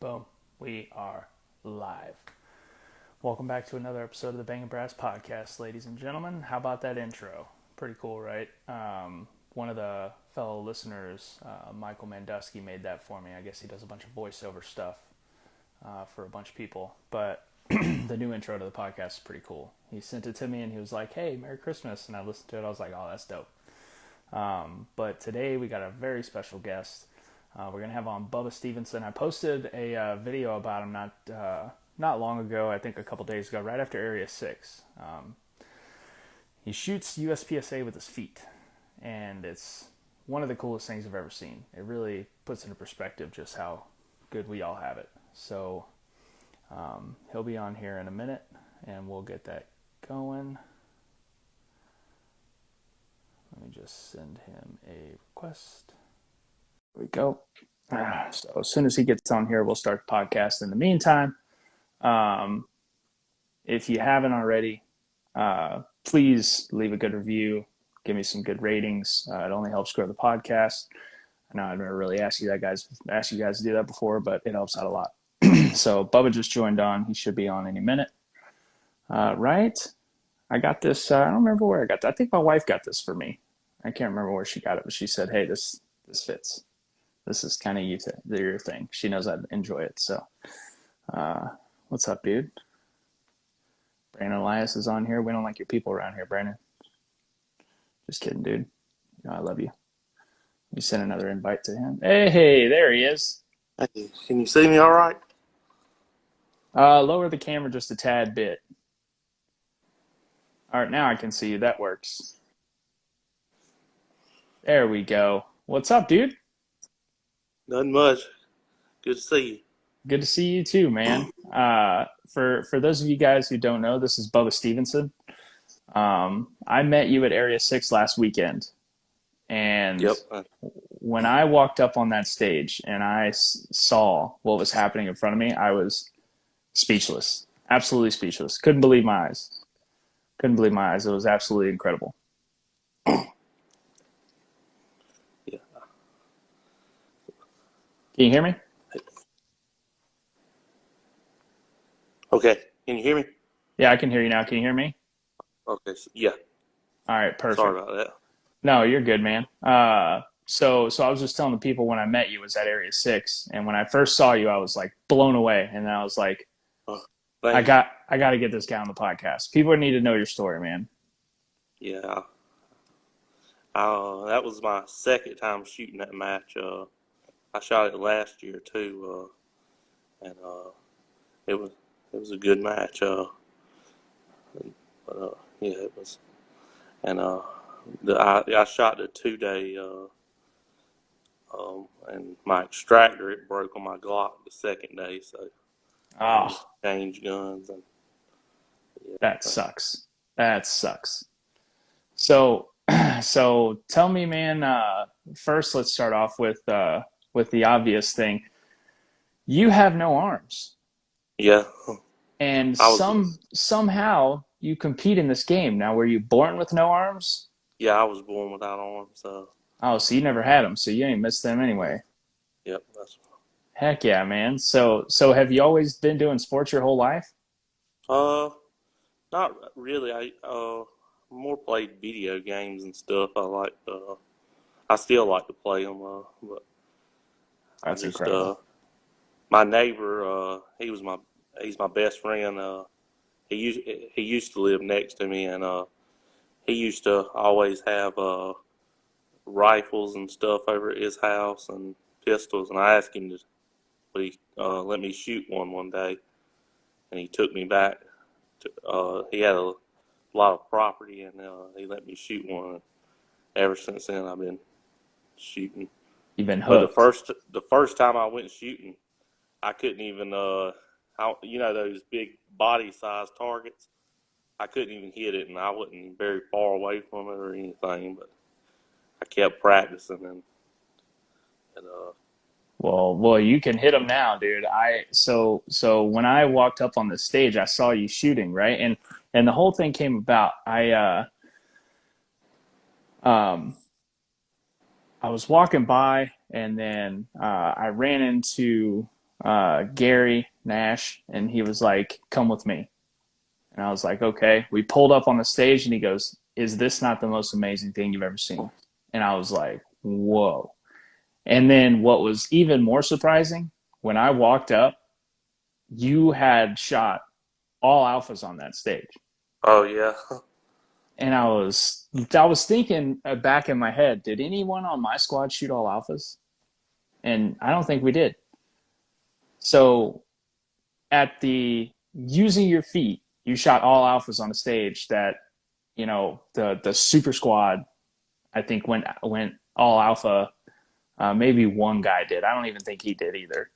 Boom. We are live. Welcome back to another episode of the Bangin Brass Podcast, ladies and gentlemen. How about that intro? Pretty cool, right? One of the fellow listeners, Michael Mandusky, made that for me. I guess he does a bunch of voiceover stuff for a bunch of people. But the new intro to the podcast is pretty cool. He sent it to me and he was like, hey, Merry Christmas. And I listened to it. I was like, oh, that's dope. But today we got a very special guest. We're going to have on Bubba Stevenson. I posted a video about him not long ago, I think a couple days ago, right after Area 6. He shoots USPSA with his feet, and it's one of the coolest things I've ever seen. It really puts into perspective just how good we all have it. So he'll be on here in a minute, and we'll get that going. Let me just send him a request. There we go. So as soon as he gets on here, we'll start the podcast. In the meantime, if you haven't already, please leave a good review. Give me some good ratings. It only helps grow the podcast. I know I've never really asked you guys to do that before, but it helps out a lot. So Bubba just joined on. He should be on any minute. Right? I got this. I don't remember where I got that. I think my wife got this for me. I can't remember where she got it, but she said, hey, this fits. This is kind of your thing. She knows I'd enjoy it. So what's up, dude? Brandon Elias is on here. We don't like your people around here, Brandon. Just kidding, dude. You know, I love you. Let me send another invite to him. Hey, there he is. Hey, can you see me all right? Lower the camera just a tad bit. All right, now I can see you. That works. There we go. What's up, dude? Nothing much. Good to see you. Good to see you too, man. For those of you guys who don't know, this is Bubba Stevenson. I met you at Area 6 last weekend. And Yep. when I walked up on that stage and I saw what was happening in front of me, I was speechless. Absolutely speechless. Couldn't believe my eyes. It was absolutely incredible. Yeah. Can you hear me? Okay. Can you hear me? Yeah, I can hear you now. Can you hear me? Okay. Yeah. All right, perfect. Sorry about that. No, you're good, man. So I was just telling the people when I met you was at Area 6, and when I first saw you, I was like blown away, and then I was like, I got to get this guy on the podcast. People need to know your story, man. Yeah. That was my second time shooting that match. I shot it last year too, and it was a good match. Yeah, it was, and I shot the 2-day, and my extractor it broke on my Glock the second day, so I changed guns and. Yeah. That sucks. So tell me, man. First, let's start off with the obvious thing. You have no arms. Yeah. And somehow you compete in this game. Now, were you born with no arms? Yeah, I was born without arms. Oh, so you never had them, so you ain't missed them anyway. Yep. Heck yeah, man. So have you always been doing sports your whole life? Not really. I more played video games and stuff. I still like to play them. But That's incredible. My neighbor, he's my best friend. He used to live next to me, and he used to always have rifles and stuff over at his house and pistols. And I asked him to please let me shoot one day, and he took me back. He had a lot of property, and he let me shoot one. Ever since then, I've been shooting. You've been hooked. But the first time I went shooting, I couldn't even, those big body size targets. I couldn't even hit it, and I wasn't very far away from it or anything. But I kept practicing, and Well, you can hit them now, dude. So when I walked up on the stage, I saw you shooting, right? And the whole thing came about. I was walking by, and then I ran into Gary Nash, and he was like, "Come with me." And I was like, "Okay." We pulled up on the stage, and he goes, "Is this not the most amazing thing you've ever seen?" And I was like, "Whoa." And then what was even more surprising, when I walked up, you had shot all alphas on that stage. Oh yeah. And I was thinking back in my head, did anyone on my squad shoot all alphas? And I don't think we did. So at the using your feet, you shot all alphas on a stage that, the super squad, I think went all alpha. Maybe one guy did. I don't even think he did either.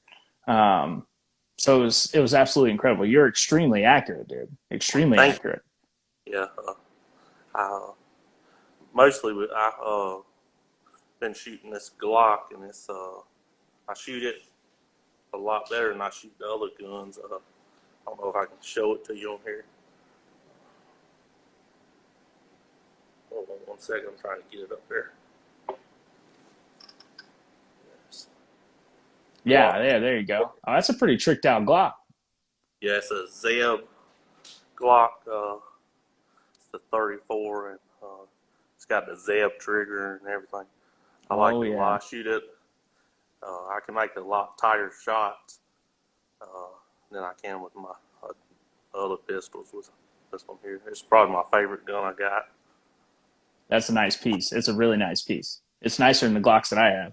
So it was absolutely incredible. You're extremely accurate, dude. Extremely Thank accurate. you. Yeah. Mostly been shooting this Glock, and I shoot it a lot better than I shoot the other guns. I don't know if I can show it to you on here. Hold on 1 second. I'm trying to get it up there. Yes. Yeah, Glock. there you go. Oh, that's a pretty tricked out Glock. Yeah, it's a Zeb Glock. It's the 34, and it's got the Zeb trigger and everything. I like it a lot. I shoot it. I can make a lot tighter shots than I can with my other pistols. With this one here, it's probably my favorite gun I got. That's a nice piece. It's a really nice piece. It's nicer than the Glocks that I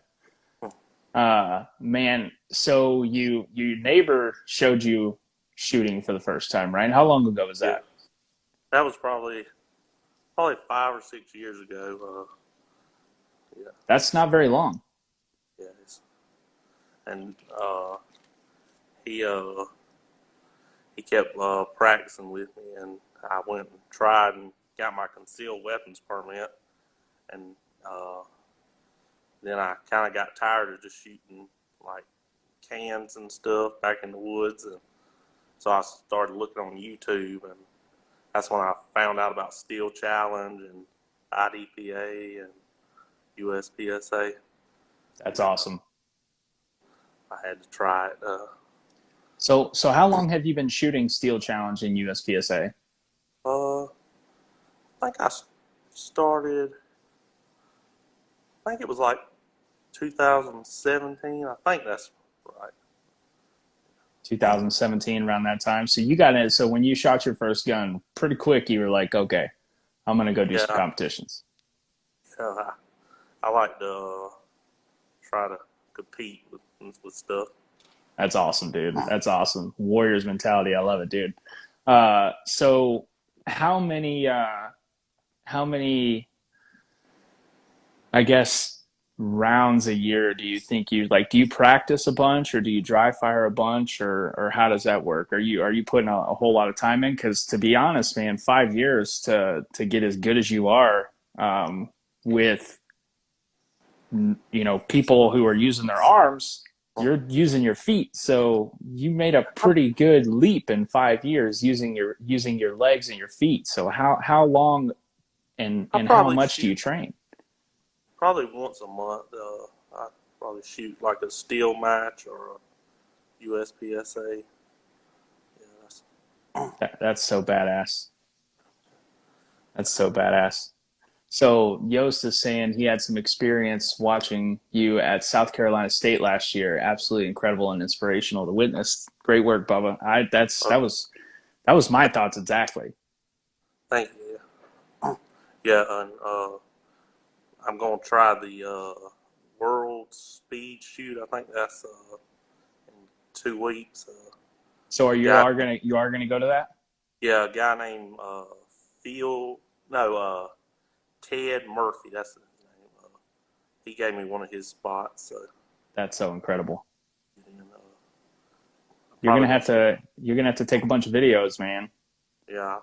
have. Man, so your neighbor showed you shooting for the first time, right? How long ago was that? Yeah. That was probably 5 or 6 years ago. Yeah. That's not very long. Yeah. And he kept practicing with me, and I went and tried and got my concealed weapons permit, and then I kind of got tired of just shooting like cans and stuff back in the woods, and so I started looking on YouTube, and that's when I found out about Steel Challenge and IDPA and USPSA. That's awesome. I had to try it. So how long have you been shooting Steel Challenge in USPSA? I think I started. I think it was like 2017. I think that's right. 2017, around that time. So you got it. So when you shot your first gun, pretty quick, you were like, okay, I'm gonna go do some competitions. Yeah, I like to try to compete with stuff. That's awesome, dude. That's awesome. Warriors mentality. I love it, dude. So how many, I guess, rounds a year do you think you like? Do you practice a bunch, or do you dry fire a bunch, or how does that work? Are you putting a whole lot of time in? Because to be honest, man, 5 years to get as good as you are, with people who are using their arms, you're using your feet. So you made a pretty good leap in 5 years using your legs and your feet. So how long and how much do you train? Probably once a month. I probably shoot like a steel match or a USPSA. Yeah, That's so badass. That's so badass. So Yost is saying he had some experience watching you at South Carolina State last year. Absolutely incredible and inspirational to witness. Great work, Bubba. That was my thoughts exactly. Thank you. Yeah, and I'm gonna try the World Speed Shoot. I think that's in 2 weeks. So you are gonna go to that? Yeah, a guy named Ted Murphy. That's his name. He gave me one of his spots. So. That's so incredible. And, you're gonna have to take a bunch of videos, man. Yeah.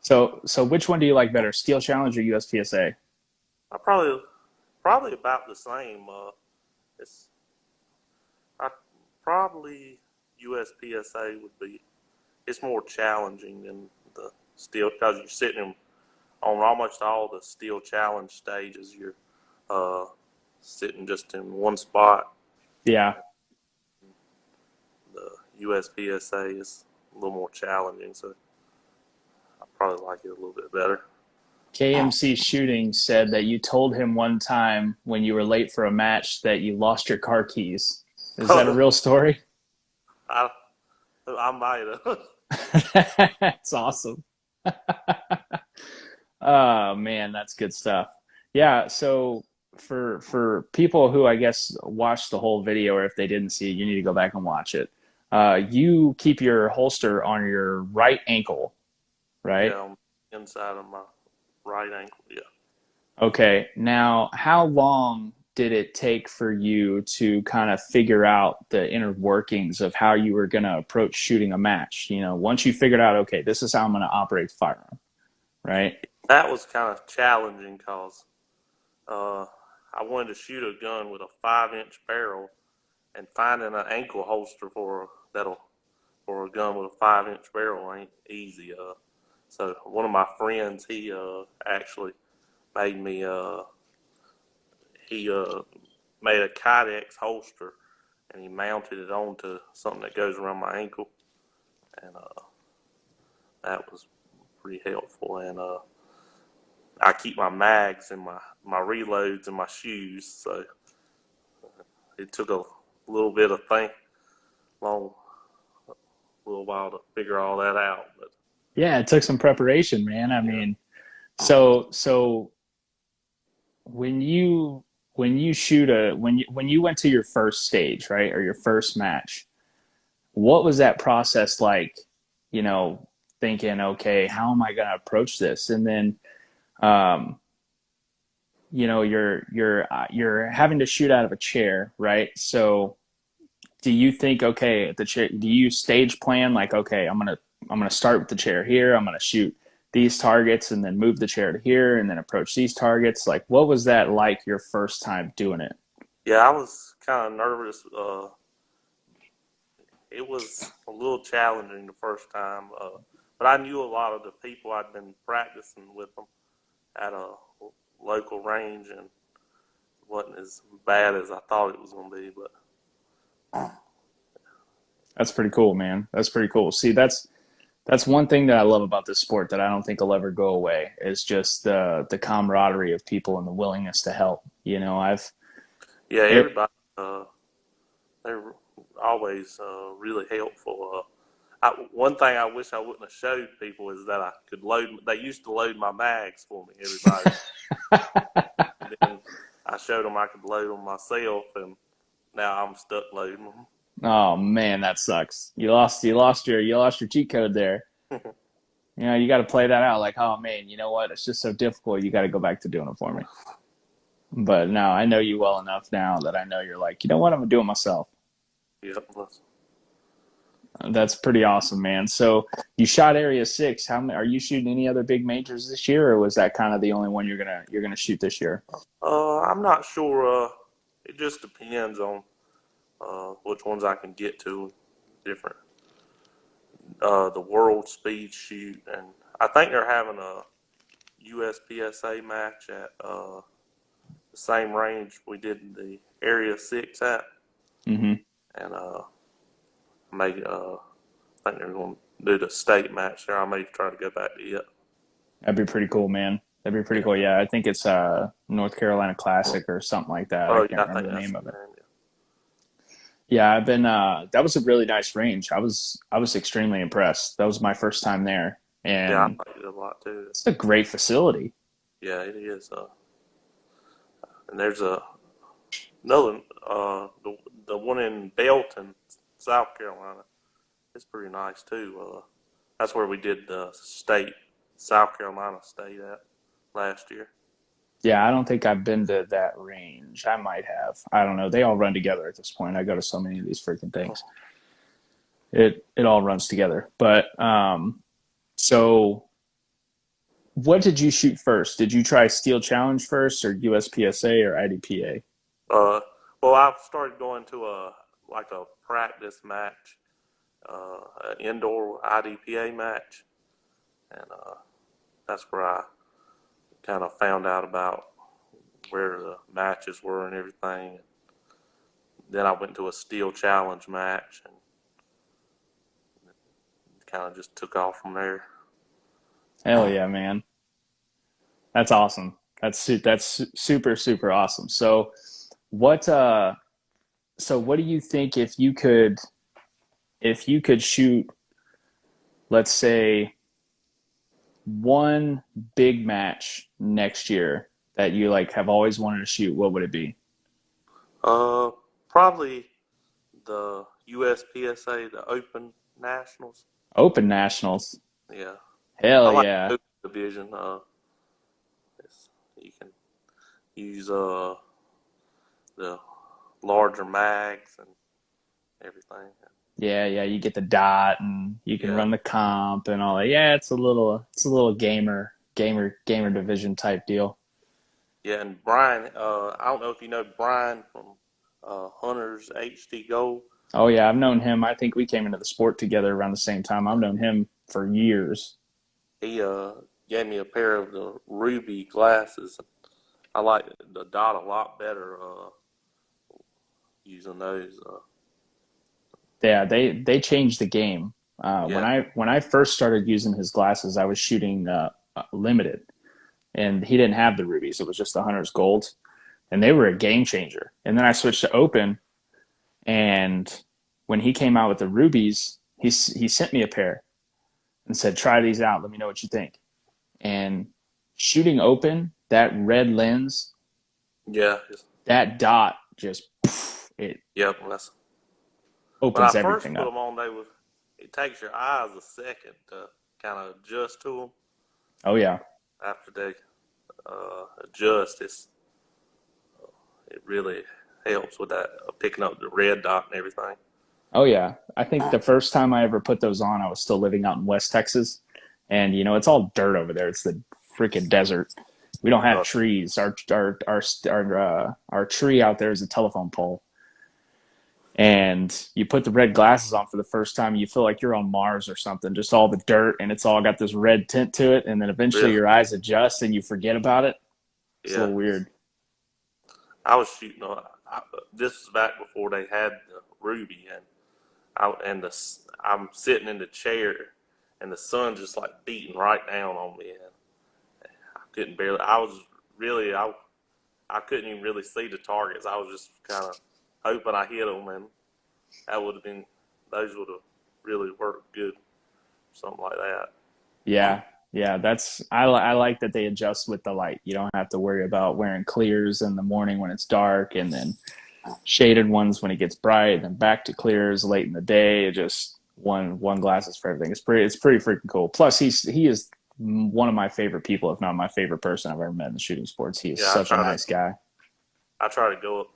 So which one do you like better, Steel Challenge or USPSA? I probably about the same. Probably USPSA would be. It's more challenging than the steel because you're sitting on almost all the Steel Challenge stages. You're sitting just in one spot. Yeah. USPSA is a little more challenging, so I probably like it a little bit better. KMC Shooting said that you told him one time when you were late for a match that you lost your car keys. Is that a real story? I might have. That's awesome. Oh man, that's good stuff. Yeah, so for people who I guess watched the whole video, or if they didn't see it, you need to go back and watch it. You keep your holster on your right ankle, right? Yeah, on the inside of my right ankle, yeah. Okay, now how long did it take for you to kind of figure out the inner workings of how you were going to approach shooting a match? You know, once you figured out, okay, this is how I'm going to operate the firearm, right? That was kind of challenging because I wanted to shoot a gun with a 5-inch barrel, and finding an ankle holster for a gun with a 5-inch barrel ain't easy. So one of my friends, he actually made me he made a Kydex holster, and he mounted it onto something that goes around my ankle, and that was pretty helpful. And I keep my mags and my reloads in my shoes, so it took a little bit of little while to figure all that out. But Yeah, it took some preparation, man. I mean, so when you shoot when you went to your first stage, right, or your first match, what was that process like? You know, thinking, okay, how am I going to approach this? And then, you know, you're having to shoot out of a chair, right? So, do you think, okay, at the chair, do you stage plan like, okay, I'm gonna start with the chair here, I'm gonna shoot these targets, and then move the chair to here, and then approach these targets? Like, what was that like your first time doing it? yeah, I was kind of nervous. It was a little challenging the first time, but I knew a lot of the people. I'd been practicing with them at a local range, and it wasn't as bad as I thought it was going to be. But That's pretty cool, man. That's pretty cool. See, that's one thing that I love about this sport that I don't think will ever go away, is just the camaraderie of people and the willingness to help. You know, everybody, they're always really helpful. One thing I wish I wouldn't have showed people is that I could load. They used to load my mags for me, everybody. And then I showed them I could load them myself, and now I'm stuck loading them. Oh man, that sucks. You lost your cheat code there. You know, you got to play that out. Like, oh man, you know what? It's just so difficult. You got to go back to doing it for me. But no, I know you well enough now that I know you're like, you know what? I'm gonna do it myself. Yep. That's pretty awesome, man. So you shot Area 6. How many, are you shooting any other big majors this year, or was that kind of the only one you're gonna shoot this year? I'm not sure. It just depends on which ones I can get to. Different. The World Speed Shoot, and I think they're having a USPSA match at the same range we did the Area 6 at. Mm-hmm. And I think they're going to do the state match there. I may try to go back to it. That'd be pretty cool, man. That'd be pretty cool. Yeah, I think it's North Carolina Classic or something like that. I can't remember the name of it. Yeah, I've been. That was a really nice range. I was extremely impressed. That was my first time there, and yeah, I liked it a lot too. It's a great facility. Yeah, it is. And there's another the one in Belton, South Carolina. It's pretty nice too. That's where we did the South Carolina State at last year. Yeah, I don't think I've been to that range. I might have. I don't know. They all run together at this point. I go to so many of these freaking things. It all runs together. But so what did you shoot first? Did you try Steel Challenge first, or USPSA, or IDPA? Well, I started going to a practice match, an indoor IDPA match, and that's where I kind of found out about where the matches were and everything. Then I went to a Steel Challenge match, and kind of just took off from there. Hell yeah, man. That's awesome. That's super, super awesome. So what what do you think if you could shoot, let's say, one big match next year that you like have always wanted to shoot, what would it be? Probably the USPSA, the Open Nationals. Open Nationals. Yeah. I Hell like yeah. the Open division. You can use the larger mags and everything. Yeah, you get the dot and you can run the comp and all that. Yeah, it's a little gamer division type deal. Yeah, and Brian, I don't know if you know Brian from Hunter's HD Gold. Oh yeah, I've known him. I think we came into the sport together around the same time. I've known him for years. He gave me a pair of the Ruby glasses. I like the dot a lot better using those. Yeah, they changed the game. When I first started using his glasses, I was shooting limited, and he didn't have the rubies. It was just the Hunter's Gold, and they were a game changer. And then I switched to open, and when he came out with the rubies, he sent me a pair and said, "Try these out. Let me know what you think." And shooting open, that red lens, that dot just it opens everything up. When I first put them on, it takes your eyes a second to kind of adjust to them. Oh yeah. After they adjust, it really helps with that picking up the red dot and everything. Oh yeah. I think the first time I ever put those on, I was still living out in West Texas, and it's all dirt over there. It's the freaking desert. We don't have trees. Our tree out there is a telephone pole. And you put the red glasses on for the first time, you feel like you're on Mars or something, just all the dirt, and it's all got this red tint to it, and then eventually your eyes adjust and you forget about it. It's a little weird. I was shooting this was back before they had the Ruby, and I'm sitting in the chair, and the sun just like beating right down on me, and I couldn't even really see the targets. I was just kind of hoping I hit them, and those would have really worked good, something like that. Yeah, I like that they adjust with the light. You don't have to worry about wearing clears in the morning when it's dark, and then shaded ones when it gets bright, and then back to clears late in the day. Just one glasses for everything. It's pretty freaking cool. Plus, he is one of my favorite people, if not my favorite person I've ever met in the shooting sports. He is such a nice guy. I try to go up,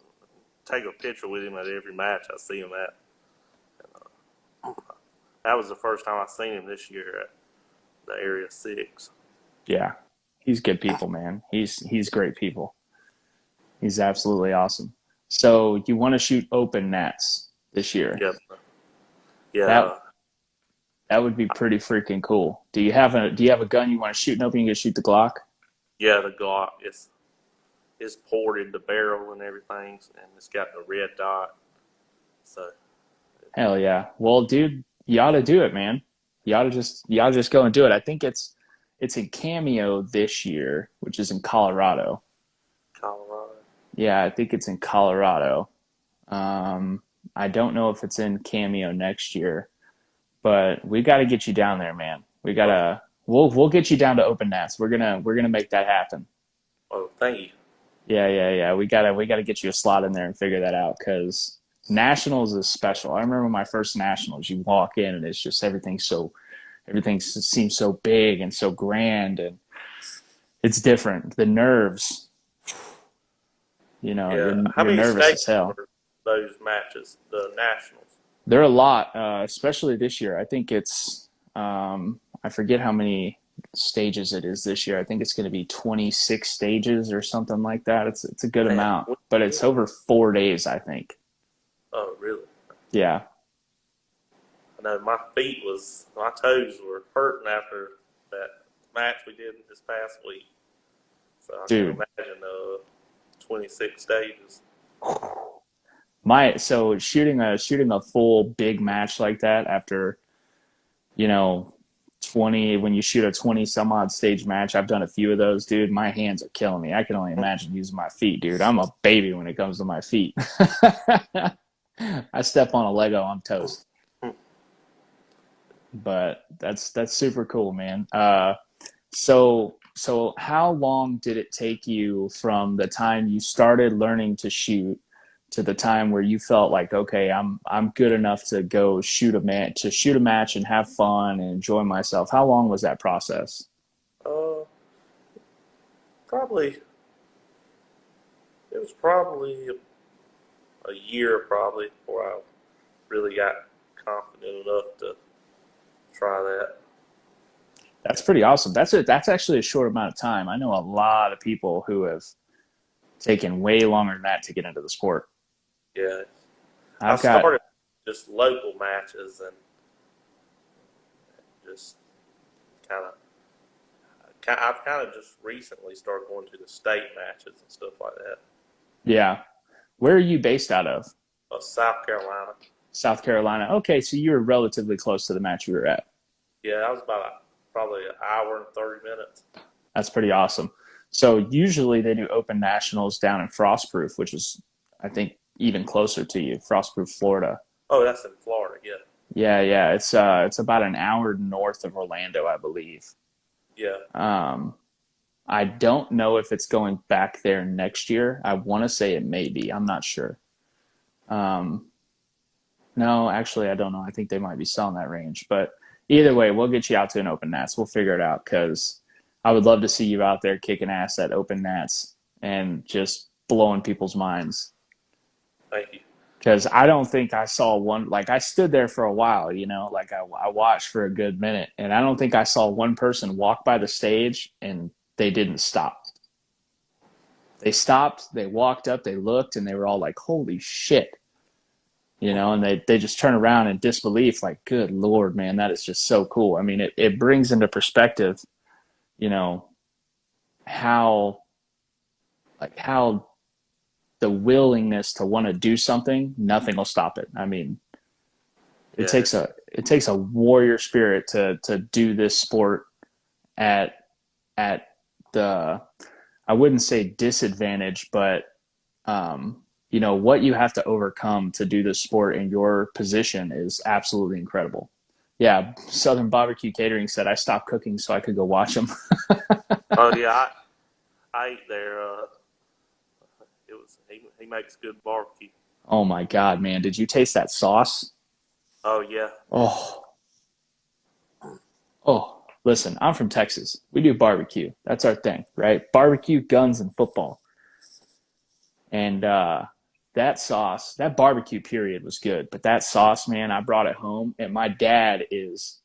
take a picture with him at every match I see him at. That was the first time I seen him this year at the Area 6. Yeah, he's good people, man. He's great people. He's absolutely awesome. So you want to shoot open nats this year? Yep. Yeah. That would be pretty freaking cool. Do you have a gun you want to shoot in open? You can shoot the Glock? Yeah, the Glock. It's ported the barrel and everything, and it's got the red dot. So. Hell yeah. Well, dude, you ought to do it, man. You ought to just go and do it. I think it's in Cameo this year, which is in Colorado. Yeah, I think it's in Colorado. I don't know if it's in Cameo next year, but we got to get you down there, man. We'll get you down to open nats. We're gonna make that happen. Oh, thank you. Yeah. We gotta get you a slot in there and figure that out, because Nationals is special. I remember my first Nationals. You walk in and it's just everything seems so big and so grand, and it's different. The nerves, you're nervous as hell. Those matches, the Nationals. There are a lot, especially this year. I think it's I forget how many stages it is this year. I think it's going to be 26 stages or something like that. It's a good amount, but it's over 4 days, I think. Oh, really? Yeah. I know my toes were hurting after that match we did this past week. So I can imagine 26 stages. So shooting a full big match like that after you know, 20, when you shoot a 20 some odd stage match. I've done a few of those, dude. My hands are killing me. I can only imagine using my feet, dude. I'm a baby when it comes to my feet. I step on a Lego, I'm toast. But that's super cool, man. So how long did it take you from the time you started learning to shoot to the time where you felt like, okay, I'm good enough to go shoot a match and have fun and enjoy myself? How long was that process? Uh, Probably it was probably a year probably before I really got confident enough to try that. That's pretty awesome. That's actually a short amount of time. I know a lot of people who have taken way longer than that to get into the sport. Yeah, I I've got started just local matches and just kind of. I've kind of just recently started going to the state matches and stuff like that. Yeah. Where are you based out of? South Carolina. South Carolina. Okay, so you were relatively close to the match you were at. Yeah, I was probably an hour and 30 minutes. That's pretty awesome. So usually they do open nationals down in Frostproof, which is, I think, even closer to you, Frostproof, Florida. Oh, that's in Florida, yeah. Yeah. It's about an hour north of Orlando, I believe. Yeah. I don't know if it's going back there next year. I want to say it may be. I'm not sure. Um, no, actually, I don't know. I think they might be selling that range. But either way, we'll get you out to an open nats. We'll figure it out because I would love to see you out there kicking ass at open nats and just blowing people's minds. Thank you. Because I don't think I saw one. Like, I stood there for a while, like I watched for a good minute, and I don't think I saw one person walk by the stage and they didn't stop. They stopped, they walked up, they looked, and they were all like, holy shit. And they just turn around in disbelief, like, good Lord, man, that is just so cool. I mean, it brings into perspective, you know, how the willingness to want to do something, nothing will stop it. I mean, it Yeah. takes a warrior spirit to do this sport at the, I wouldn't say disadvantage, but what you have to overcome to do this sport in your position is absolutely incredible. Yeah, Southern Barbecue Catering said I stopped cooking so I could go watch them. Oh yeah, I ate there. It was he makes good barbecue. Oh my God, man! Did you taste that sauce? Oh yeah. Oh, oh. Listen, I'm from Texas. We do barbecue. That's our thing, right? Barbecue, guns, and football. And that sauce, that barbecue period was good. But that sauce, man, I brought it home. And my dad is,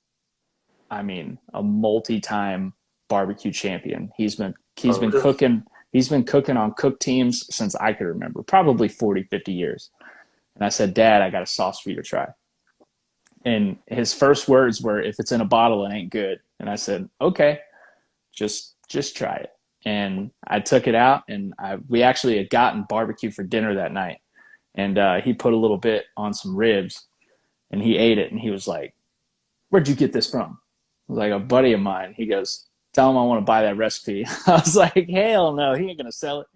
I mean, a multi-time barbecue champion. He's Oh been really? cooking. He's been cooking on cook teams since I could remember, probably 40, 50 years. And I said, Dad, I got a sauce for you to try. And his first words were, if it's in a bottle, it ain't good. And I said, okay, just try it. And I took it out, and we actually had gotten barbecue for dinner that night. And he put a little bit on some ribs, and he ate it, and he was like, where'd you get this from? I was like, a buddy of mine. He goes, tell him I want to buy that recipe. I was like, hell no, he ain't going to sell it.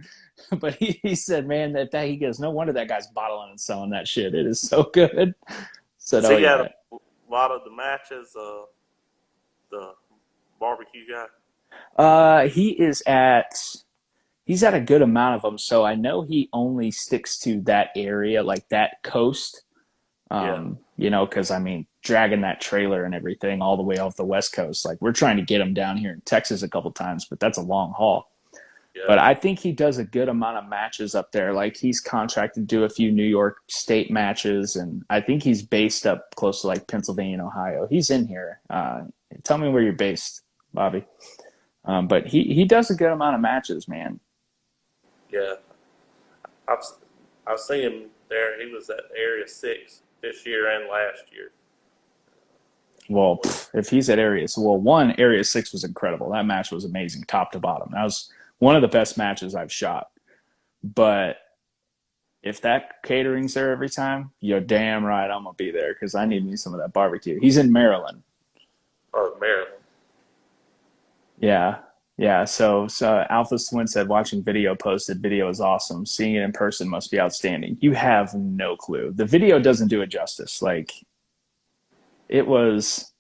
But he said, man, he goes, no wonder that guy's bottling and selling that shit. It is so good. Said, oh See, had yeah. a lot of the matches. The barbecue guy. He's at a good amount of them. So I know he only sticks to that area, like that coast. Yeah. Because I mean, dragging that trailer and everything all the way off the West Coast, like we're trying to get him down here in Texas a couple times, but that's a long haul. Yeah. But I think he does a good amount of matches up there. Like he's contracted to do a few New York State matches, and I think he's based up close to like Pennsylvania and Ohio. He's in here. Tell me where you're based, Bobby. But he does a good amount of matches, man. Yeah. I've I've seen him there. He was at Area 6 this year and last year. Well, if he's at Area 6 was incredible. That match was amazing, top to bottom. That was one of the best matches I've shot. But if that catering's there every time, you're damn right I'm going to be there because I need me some of that barbecue. He's in Maryland. Maryland. Yeah. Yeah. So Alpha Swin said watching video is awesome. Seeing it in person must be outstanding. You have no clue. The video doesn't do it justice. Like it was,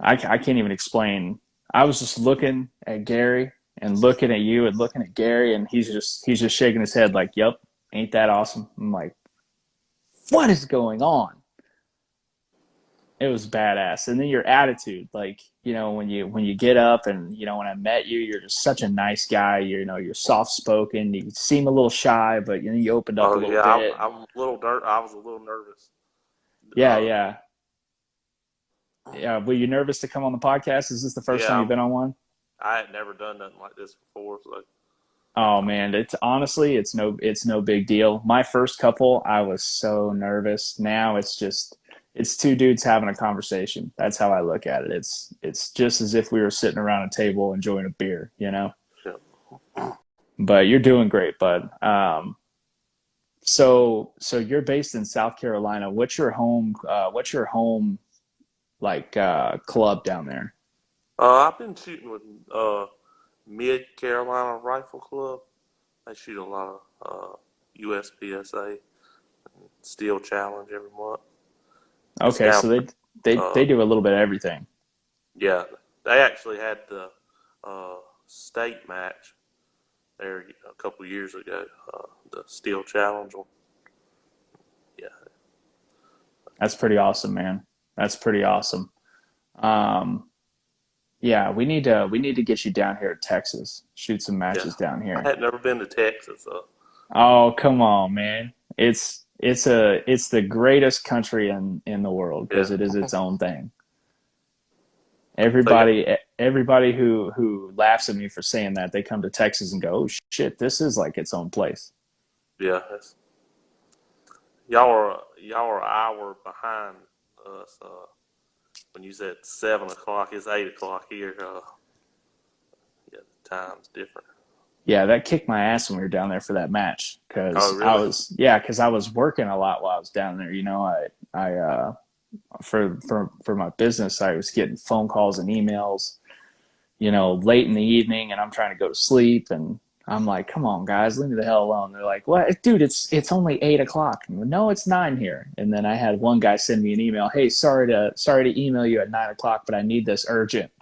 I can't even explain. I was just looking at Gary and looking at you and looking at Gary, and he's just shaking his head like, "Yep, ain't that awesome?" I'm like, "What is going on?" It was badass. And then your attitude, like, when you get up and, when I met you, you're just such a nice guy. You're soft spoken. You seem a little shy, but you opened up a Oh little yeah, bit. I'm a little I was a little nervous. Yeah, yeah. Yeah. Were you nervous to come on the podcast? Is this the first time Yeah, you've been on one? I had never done nothing like this before, so Oh man, it's honestly, it's no big deal. My first couple, I was so nervous. Now it's two dudes having a conversation. That's how I look at it. It's just as if we were sitting around a table enjoying a beer. yeah. But you're doing great, bud. So you're based in South Carolina. What's your home? Like club down there? I've been shooting with Mid Carolina Rifle Club. They shoot a lot of USPSA Steel Challenge every month. It's Okay, kind so of they do a little bit of everything. yeah. They actually had the state match there a couple years ago. The Steel Challenge one. Yeah, That's pretty awesome, man. That's pretty awesome. Um, yeah, we need to get you down here to Texas. Shoot some yeah. matches down I here. had never been to Texas. Oh, come on, man. It's the greatest country in the world Yeah. because it is its own thing. So yeah, Everybody who laughs at me for saying that, they come to Texas and go, "Oh shit, this is like its own place." yeah. Y'all are an hour behind us. When you said 7 o'clock, it's 8 o'clock here. Yeah, the time's different. Yeah, that kicked my ass when we were down there for that match Oh, because really? because I was working a lot while I was down there. I for my business, I was getting phone calls and emails, late in the evening, and I'm trying to go to sleep, and I'm like, "Come on, guys, leave me the hell alone." They're like, "What, dude? It's only 8 o'clock." No, it's 9 here. And then I had one guy send me an email, "Hey, sorry to email you at 9 o'clock, but I need this urgent."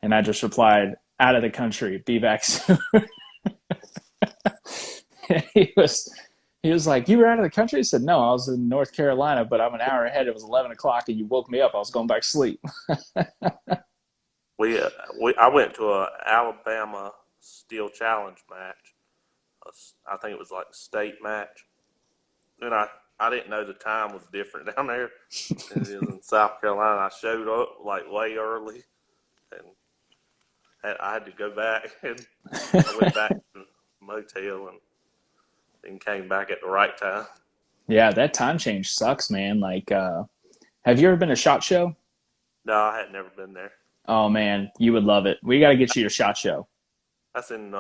And I just replied, "Out of the country, be back soon." he was he was like, "You were out of the country?" I said, "No, I was in North Carolina, but I'm an hour ahead. It was 11 o'clock, and you woke me up. I was going back to sleep." I went to a Alabama Steel Challenge match. I think it was like a state match, and I didn't know the time was different down there. And it was in South Carolina. I showed up like way early, and I had to go back, and I went back to the motel and then came back at the right time. Yeah, that time change sucks, man. Like, have you ever been to SHOT Show? No, I had never been there. Oh man, you would love it. We got to get you to SHOT Show. That's in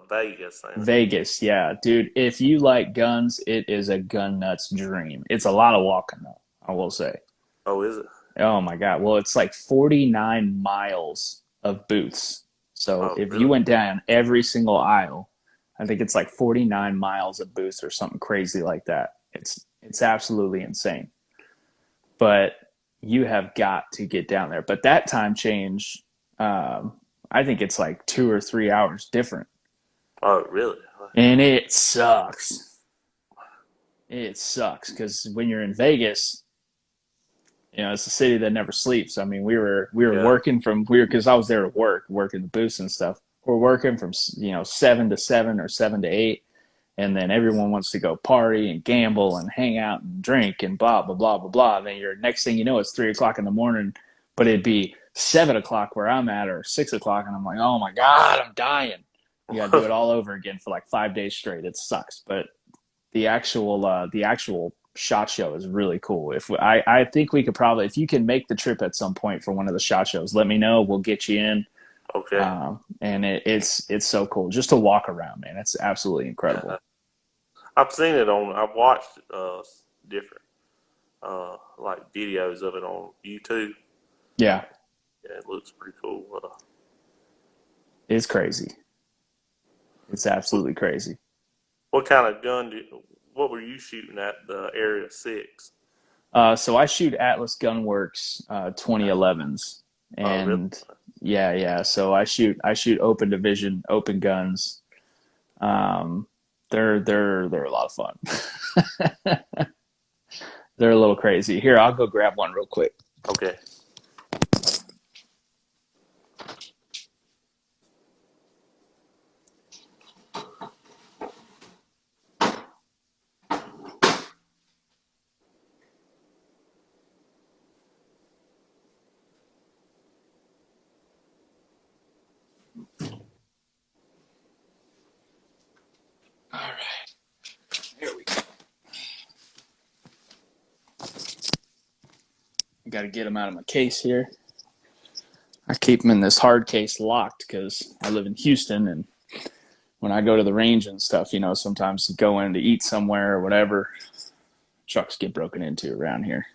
Vegas, ain't it? Vegas, yeah, dude. If you like guns, it is a gun nuts dream. It's a lot of walking though, I will say. Oh, is it? Oh my God. Well, it's like 49 miles of booths. So Oh, if you really? went down every single aisle, I think it's like 49 miles of booths or something crazy like that. It's absolutely insane. But you have got to get down there. But that time change, I think it's like 2 or 3 hours different. Oh, really? And it sucks. It sucks because when you're in Vegas, it's a city that never sleeps. I mean, we were Yeah. working because I was there at work, working the booths and stuff. We're working from 7 to 7 or 7 to 8, and then everyone wants to go party and gamble and hang out and drink and blah blah blah blah blah. And then you're next thing you know, it's 3 o'clock in the morning, but it'd be 7 o'clock where I'm at or 6 o'clock, and I'm like, oh my God, I'm dying. You got to do it all over again for like 5 days straight. It sucks, but the actual SHOT Show is really cool. I think we could probably, if you can make the trip at some point for one of the SHOT Shows, let me know. We'll get you in. Okay. And it's so cool just to walk around, man. It's absolutely incredible. Yeah. I've watched different like videos of it on YouTube. Yeah, Yeah, it looks pretty cool. it's crazy. It's What, absolutely crazy. what kind of what were you shooting at the Area 6? So I shoot Atlas Gunworks 2011s, Oh, really? and yeah. So I shoot open division, open guns. Um, they're a lot of fun. They're a little crazy. Here, I'll go grab one real quick. Okay. All right, here we go. I got to get them out of my case here. I keep them in this hard case locked because I live in Houston, and when I go to the range and stuff, sometimes you go in to eat somewhere or whatever, trucks get broken into around here.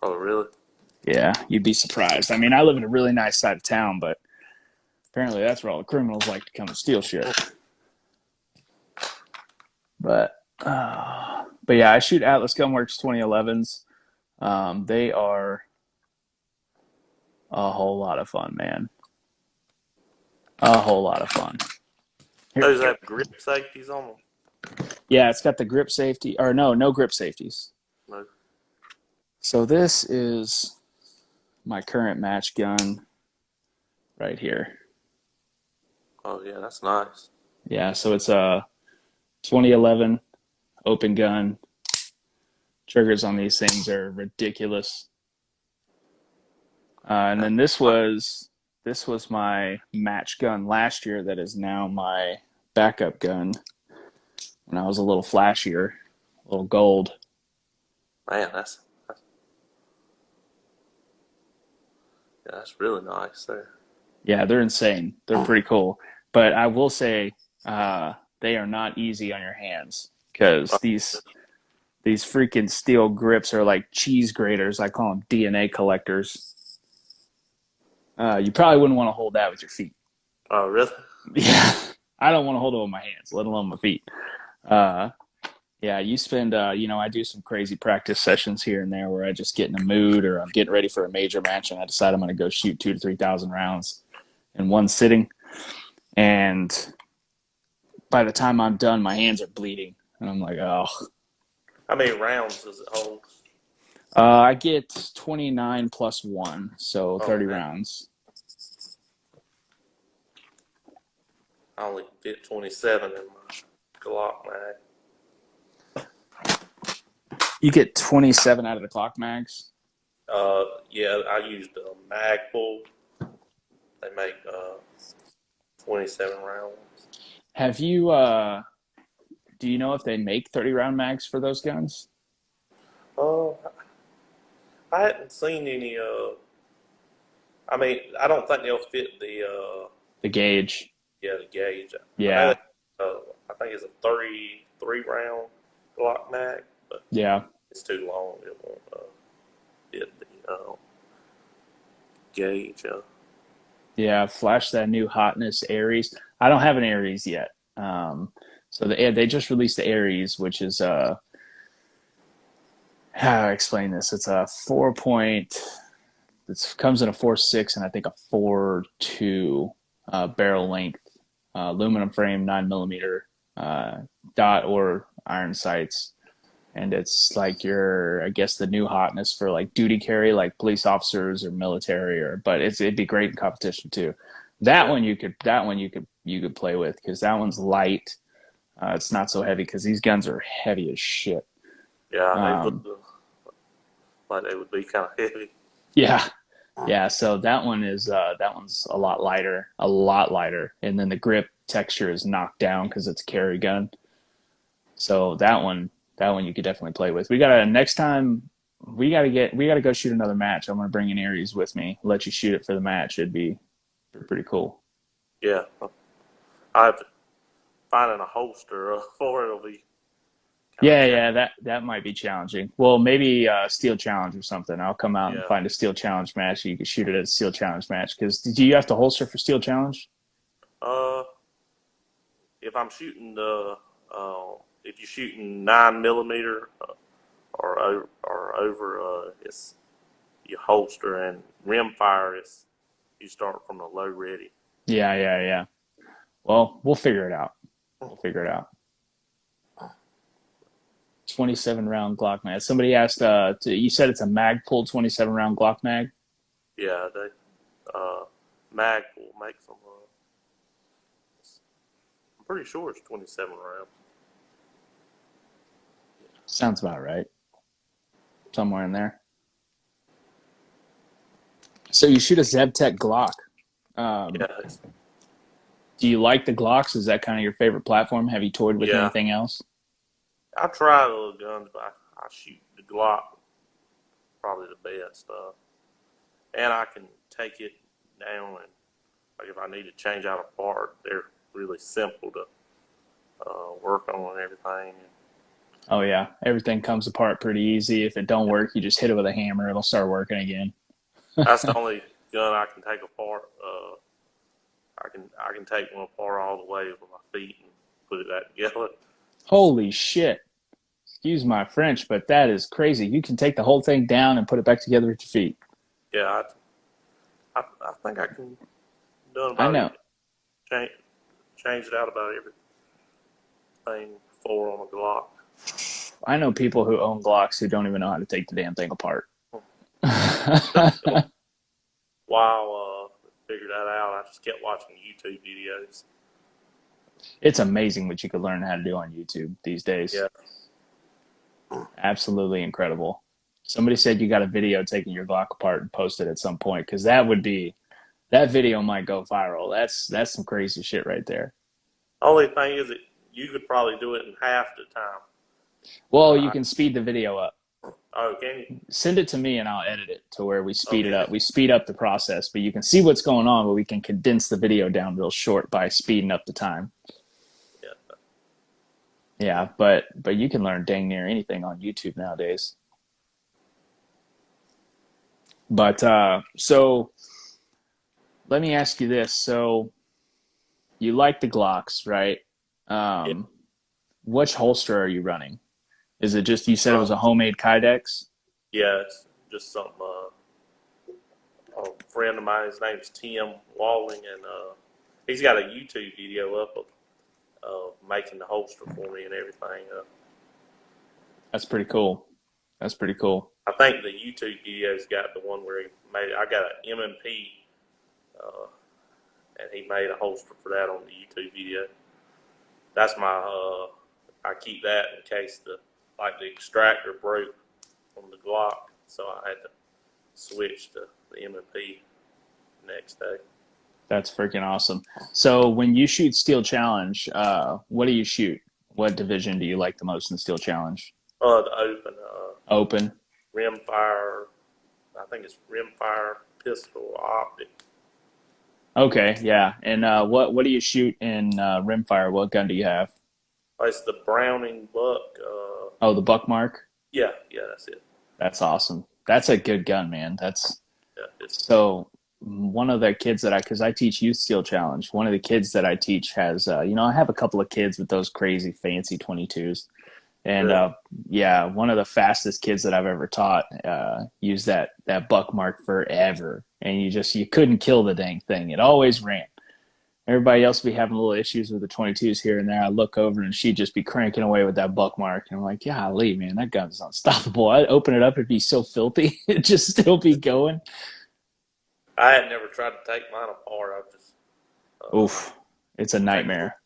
Oh, really? Yeah, you'd be surprised. I mean, I live in a really nice side of town, but apparently that's where all the criminals like to come and steal shit. But yeah, I shoot Atlas Gunworks 2011s. They are a whole lot of fun, man. A whole lot of fun. Those have grip safeties on them? Yeah, it's got the grip safety, or no grip safeties. No. So this is my current match gun right here. Oh, yeah, that's nice. Yeah, so it's a 2011 open gun. Triggers on these things are ridiculous. And then this was my match gun last year that is now my backup gun when I was a little flashier, a little gold. Man, that's really nice there. Yeah, they're insane. They're pretty cool. But I will say they are not easy on your hands because these freaking steel grips are like cheese graters. I call them DNA collectors. You probably wouldn't want to hold that with your feet. Oh, really? Yeah, I don't want to hold it with my hands, let alone my feet. Yeah, you spend, I do some crazy practice sessions here and there where I just get in a mood or I'm getting ready for a major match and I decide I'm going to go shoot 2,000 to 3,000 rounds in one sitting. And by the time I'm done, my hands are bleeding. And I'm like, oh. How many rounds does it hold? I get 29 plus 1, so 30 man. rounds. I only fit 27 in my Glock mag. You get 27 out of the clock mags? Yeah, I used a mag pull. They make 27 rounds. Have you, do you know if they make 30 round mags for those guns? I hadn't seen any. I mean, I don't think they'll fit The gauge. the gauge. Yeah. I think it's a 33 round Glock mag, but Yeah. it's too long. It won't fit the gauge. Yeah, flash that new hotness Aries. I don't have an Aries yet. So they just released the Aries, which is how do I explain this? It's a 4-point. It comes in a 4.6 and I think a 4.2 barrel length, aluminum frame, 9mm dot or iron sights, and it's like I guess the new hotness for like duty carry, like police officers or military, but it'd be great in competition too. That one you could play with because that one's light. It's not so heavy because these guns are heavy as shit. Yeah, they look like they would be kind of heavy. Yeah. So one's a lot lighter, and then the grip texture is knocked down because it's a carry gun. So that one you could definitely play with. Next time we gotta go shoot another match. I'm gonna bring an Aries with me. Let you shoot it for the match. It'd be pretty cool. Yeah, I've finding a holster for it will be kind of Yeah, that might be challenging. Well, maybe steel challenge or something. I'll come out and yeah. find a steel challenge match. So you can shoot it at a steel challenge match. Because do you have to holster for steel challenge? Uh, if I'm shooting if you're shooting 9 millimeter or over, it's you holster, and rim fire is you start from the low ready. Yeah. Well, we'll figure it out. 27 round Glock mag. Somebody asked, you said it's a mag pull 27 round Glock mag? Yeah, they Magpul makes them. I'm pretty sure it's 27 rounds. Sounds about right. Somewhere in there. So you shoot a ZevTech Glock. Yeah, Do you like the Glocks? Is that kind of your favorite platform? Have you toyed with yeah. anything else? I tried little guns, but I shoot the Glock probably the best. And I can take it down, and like if I need to change out a part, they're really simple to work on and everything. Oh yeah, everything comes apart pretty easy. If it don't work, you just hit it with a hammer. It'll start working again. That's the only gun I can take apart. I can take one apart all the way with my feet and put it back together. Holy shit. Excuse my French, but that is crazy. You can take the whole thing down and put it back together with your feet. Yeah, I think I can done I about know. Changed out about everything before on a Glock. I know people who own Glocks who don't even know how to take the damn thing apart. While figured that out, I just kept watching YouTube videos. It's amazing what you could learn how to do on YouTube these days. Yeah. Absolutely incredible. Somebody said you got a video taking your Glock apart and post it at some point, because that video might go viral. That's some crazy shit right there. Only thing is that you could probably do it in half the time. Well, you can speed the video up. Oh, can you? Send it to me and I'll edit it to where we speed it Okay. up. We speed up the process, but you can see what's going on, but we can condense the video down real short by speeding up the time. Yeah. Yeah, but you can learn dang near anything on YouTube nowadays. But so let me ask you this. So you like the Glocks, right? Yeah. Which holster are you running? Is it just, you said it was a homemade Kydex? Yeah, it's just something. A friend of mine, his name's Tim Walling, and he's got a YouTube video up of making the holster for me and everything. That's pretty cool. I think the YouTube video's got the one where he made it. I got an M&P, and he made a holster for that on the YouTube video. That's my. I keep that in case the extractor broke on the Glock, so I had to switch to the M&P next day. That's freaking awesome. So when you shoot Steel Challenge, what do you shoot? What division do you like the most in Steel Challenge? The open. Open. Rimfire. I think it's rimfire, pistol, optic. Okay, yeah. And what do you shoot in rimfire? What gun do you have? It's the Browning Buck. Oh, the Buckmark? Yeah, that's it. That's awesome. That's a good gun, man. Yeah, So one of the kids because I teach Youth Steel Challenge, one of the kids that I teach has, I have a couple of kids with those crazy fancy 22s. And really? One of the fastest kids that I've ever taught used that Buckmark forever. And you couldn't kill the dang thing. It always ran. Everybody else would be having little issues with the 22s here and there. I look over and she'd just be cranking away with that Buckmark. And I'm like, golly, man, that gun's unstoppable. I'd open it up, it'd be so filthy. It'd just still be going. I had never tried to take mine apart. I just. Oof. It's a nightmare.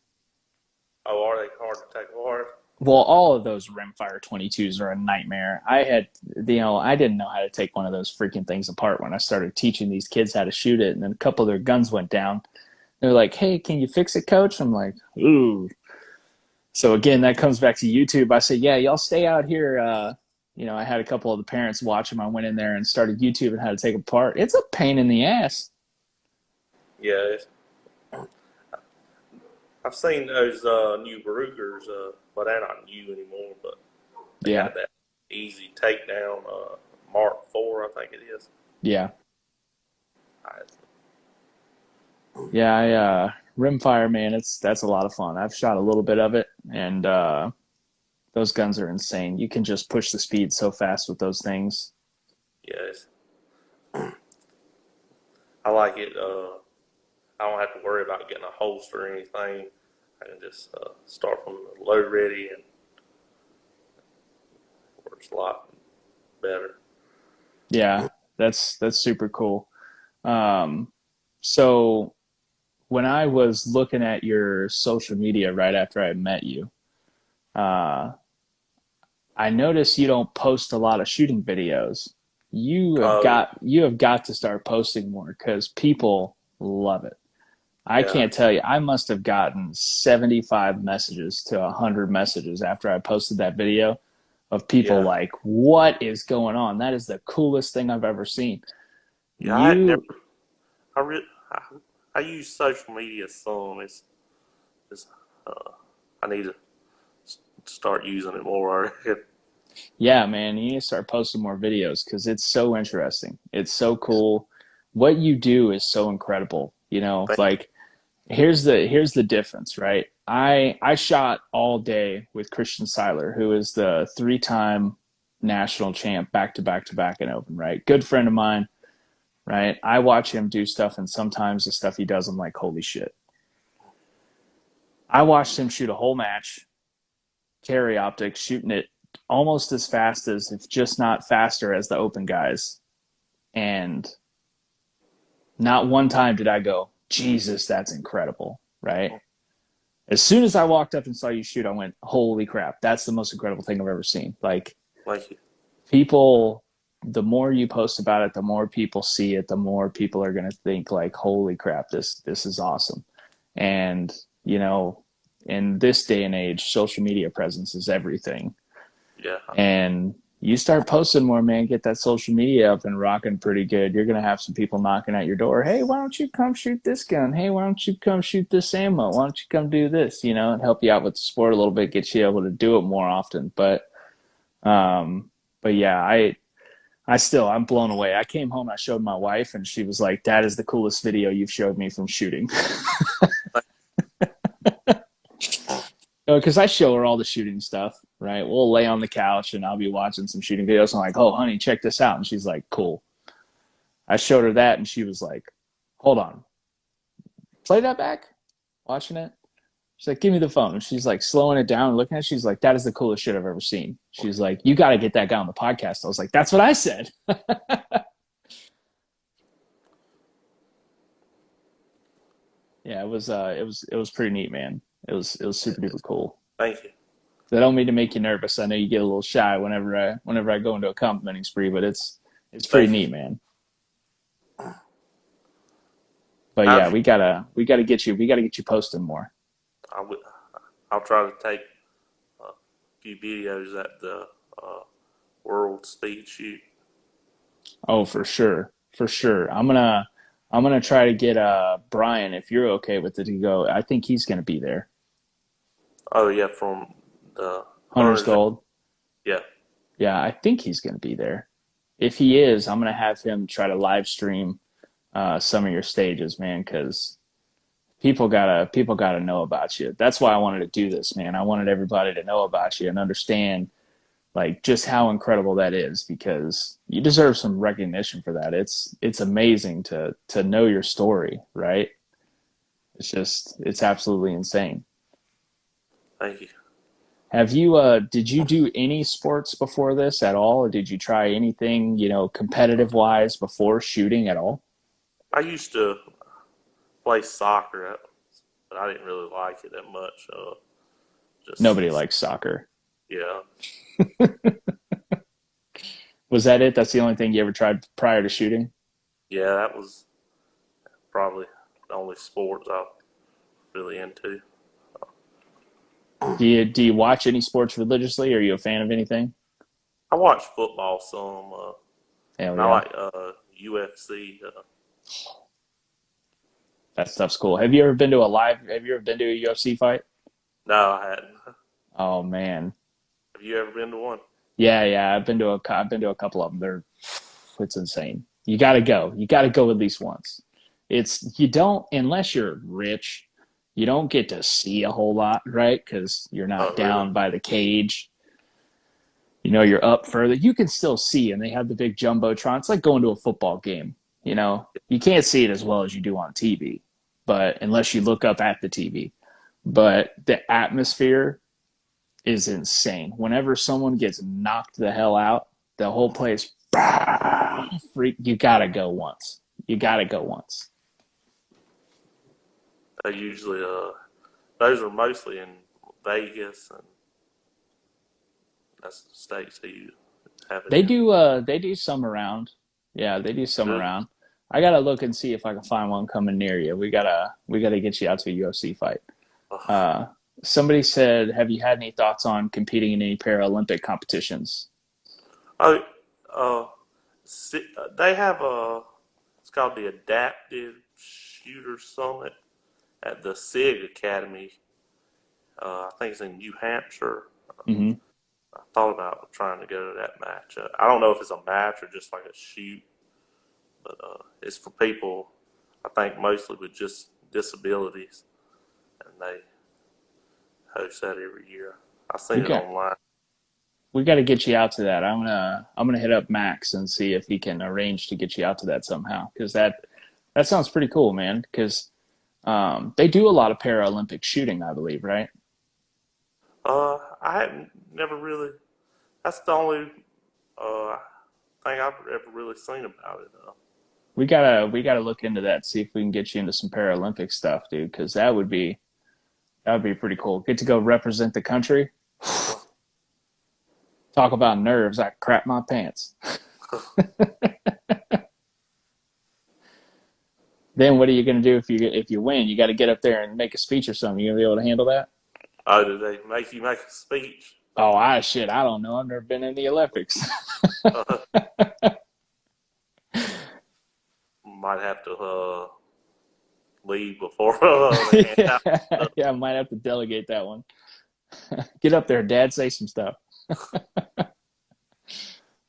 Oh, are they hard to take apart? Well, all of those rimfire 22s are a nightmare. I didn't know how to take one of those freaking things apart when I started teaching these kids how to shoot it. And then a couple of their guns went down. They're like, hey, can you fix it, coach? I'm like, ooh. So again, that comes back to YouTube. I said, yeah, y'all stay out here. I had a couple of the parents watch them. I went in there and started YouTube and how to take it apart. It's a pain in the ass. Yeah. I've seen those new Brugers, but they're not new anymore. But they Yeah. got that easy takedown, Mark IV, I think it is. Yeah. I, Yeah, rimfire, man, that's a lot of fun. I've shot a little bit of it, and those guns are insane. You can just push the speed so fast with those things. yes, I like it. I don't have to worry about getting a holster or anything. I can just start from the low ready, and it works a lot better. Yeah, that's super cool. So when I was looking at your social media right after I met you, uh, I noticed you don't post a lot of shooting videos. Oh yeah, You have got to start posting more because people love it. I yeah, can't tell you. I must have gotten 75 messages to 100 messages after I posted that video of people yeah, like, "What is going on? That is the coolest thing I've ever seen." yeah. I had never. You I, re- I use social media some. It's I need to start using it more. I reckon. Yeah, man, you need to start posting more videos because it's so interesting. It's so cool. What you do is so incredible. Thank Like here's the difference, right? I shot all day with Christian Seiler, who is the 3-time national champ back to back to back in open, right? Good friend of mine, right? I watch him do stuff, and sometimes the stuff he does, I'm like, holy shit. I watched him shoot a whole match, carry optics, shooting it almost as fast as, if just not faster, as the open guys. And not one time did I go, Jesus, that's incredible, right? you. As soon as I walked up and saw you shoot, I went, holy crap, that's the most incredible thing I've ever seen. Like, Thank you. people, the more you post about it, the more people see it, the more people are going to think, like, holy crap, this is awesome. And, in this day and age, social media presence is everything. Yeah, And you start posting more, man, get that social media up and rocking pretty good. You're going to have some people knocking at your door. Hey, why don't you come shoot this gun? Hey, why don't you come shoot this ammo? Why don't you come do this? And help you out with the sport a little bit, get you able to do it more often. Um, but yeah, I'm blown away. I came home, I showed my wife, and she was like, that is the coolest video you've showed me from shooting. Because I show her all the shooting stuff, right? We'll lay on the couch and I'll be watching some shooting videos. I'm like, oh, honey, check this out. And she's like, cool. I showed her that and she was like, hold on. Play that back? Watching it? She's like, give me the phone. And she's like slowing it down and looking at it. She's like, that is the coolest shit I've ever seen. She's like, you got to get that guy on the podcast. I was like, that's what I said. Yeah, it was pretty neat, man. It was super duper cool. thank you. I don't mean to make you nervous. I know you get a little shy whenever I go into a complimenting spree, but it's pretty Thank you. neat, man. But How yeah, do you, we gotta get you posting more. I would, I'll try to take a few videos at the World Speed Shoot. Oh, for sure, for sure. I'm gonna try to get Brian, if you're okay with it, to go. I think he's gonna be there. Oh yeah, from the Hunter's Hunters. Gold. Yeah, Yeah, I think he's gonna be there. If he is, I'm gonna have him try to live stream some of your stages, man, because people gotta know about you. That's why I wanted to do this, man. I wanted everybody to know about you and understand, like, just how incredible that is, because you deserve some recognition for that. It's amazing to know your story, right? It's absolutely insane. thank you. Did you do any sports before this at all, or did you try anything, competitive wise before shooting at all? I used to play soccer, but I didn't really like it that much. Nobody Just likes soccer. yeah, Was that it? That's the only thing you ever tried prior to shooting? yeah, that was probably the only sports I was really into. Do you watch any sports religiously? Are you a fan of anything? I watch football some, Hell and I yeah. like UFC. That stuff's cool. Have you ever been to a UFC fight? No, I hadn't. Oh man. Have you ever been to one? Yeah. I've been to a couple of them. It's insane. You got to go. You got to go at least once. You don't, unless you're rich, you don't get to see a whole lot, right? Because you're not Oh, really? down by the cage. You're up further. You can still see, and they have the big jumbotron. It's like going to a football game. You can't see it as well as you do on TV, but unless you look up at the TV. But the atmosphere is insane. Whenever someone gets knocked the hell out, the whole place freak. You gotta go once. You gotta go once. They usually, those are mostly in Vegas, and that's the states that you have it They in. do. They do some around. Yeah, they do some Really? around. I gotta look and see if I can find one coming near you. We gotta get you out to a UFC fight. Uh, Uh, Somebody said, "Have you had any thoughts on competing in any Paralympic competitions?" oh, they have it's called the Adaptive Shooter Summit at the SIG Academy. I think it's in New Hampshire. Hmm. I thought about trying to go to that match. I don't know if it's a match or just like a shoot, but it's for people, I think, mostly with just disabilities, and they host that every year. I've We seen it got online. we got to get you out to that. I'm gonna hit up Max and see if he can arrange to get you out to that somehow. Because that sounds pretty cool, man. Because they do a lot of Paralympic shooting, I believe, right? I hadn't never really. That's the only thing I've ever really seen about it. We gotta look into that. See if we can get you into some Paralympic stuff, dude. Because that would be pretty cool. Get to go represent the country. Talk about nerves. I crap my pants. Then what are you gonna do if you win? You got to get up there and make a speech or something. You gonna be able to handle that? Oh, did they make you make a speech? Oh, shit. I don't know. I've never been in the Olympics. Uh, might have to leave before they hand Yeah, out stuff. yeah. I might have to delegate that one. Get up there, Dad. Say some stuff.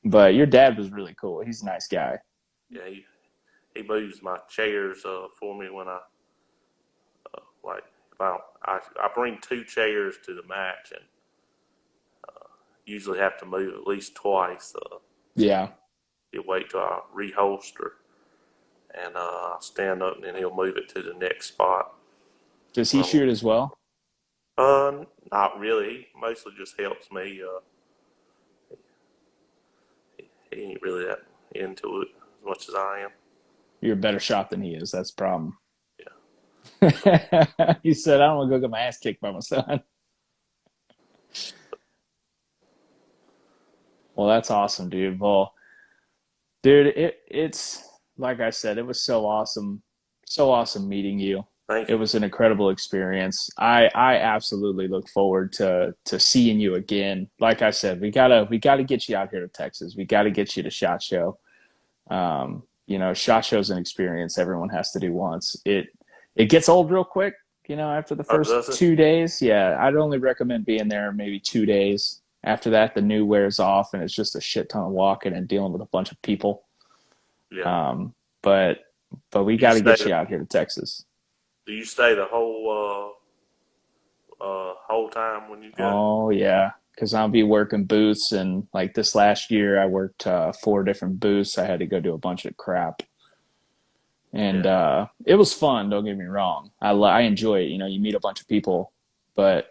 But your dad was really cool. He's a nice guy. Yeah, he moves my chairs for me when like if I bring two chairs to the match and usually have to move at least twice. Yeah. He'll wait till I reholster and I'll stand up and then he'll move it to the next spot. Does he shoot as well? Not really. He mostly just helps me. He ain't really that into it as much as I am. You're a better shot than he is. That's the problem. Yeah. He said, "I don't want to go get my ass kicked by my son." Well, that's awesome, dude. Well, dude, it's like I said, it was so awesome meeting you. Thank It you. was an incredible experience. I absolutely look forward to seeing you again. Like I said, we gotta get you out here to Texas. We gotta get you to SHOT Show. SHOT Show's an experience everyone has to do once. It gets old real quick, after the Oh, first does it? 2 days. Yeah, I'd only recommend being there maybe 2 days. After that, the new wears off, and it's just a shit ton of walking and dealing with a bunch of people. Yeah. Um, but we Do you got to stay? get you out here to Texas. Do you stay the whole time when you go? Oh yeah, because I'll be working booths, and like this last year, I worked 4 different booths. I had to go do a bunch of crap, and Yeah. it was fun. Don't get me wrong. I enjoy it. You meet a bunch of people, but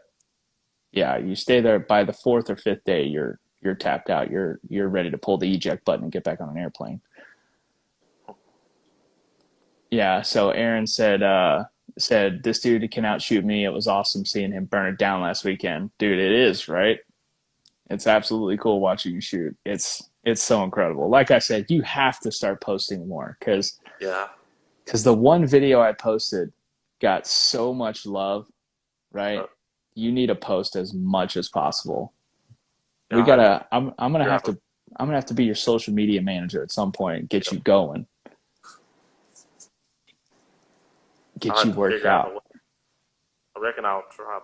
yeah, you stay there by the fourth or fifth day, you're tapped out. You're ready to pull the eject button and get back on an airplane. Yeah. So Aaron said this dude can outshoot me. It was awesome seeing him burn it down last weekend, dude. It is right. It's absolutely cool watching you shoot. It's so incredible. Like I said, you have to start posting more Yeah. because the one video I posted got so much love, right? Uh, You need to post as much as possible. We yeah. I have to gotta. I'm gonna figure have out. to be your social media manager at some point and get you going. I'll get you have to worked figure out a out. way. I reckon I'll try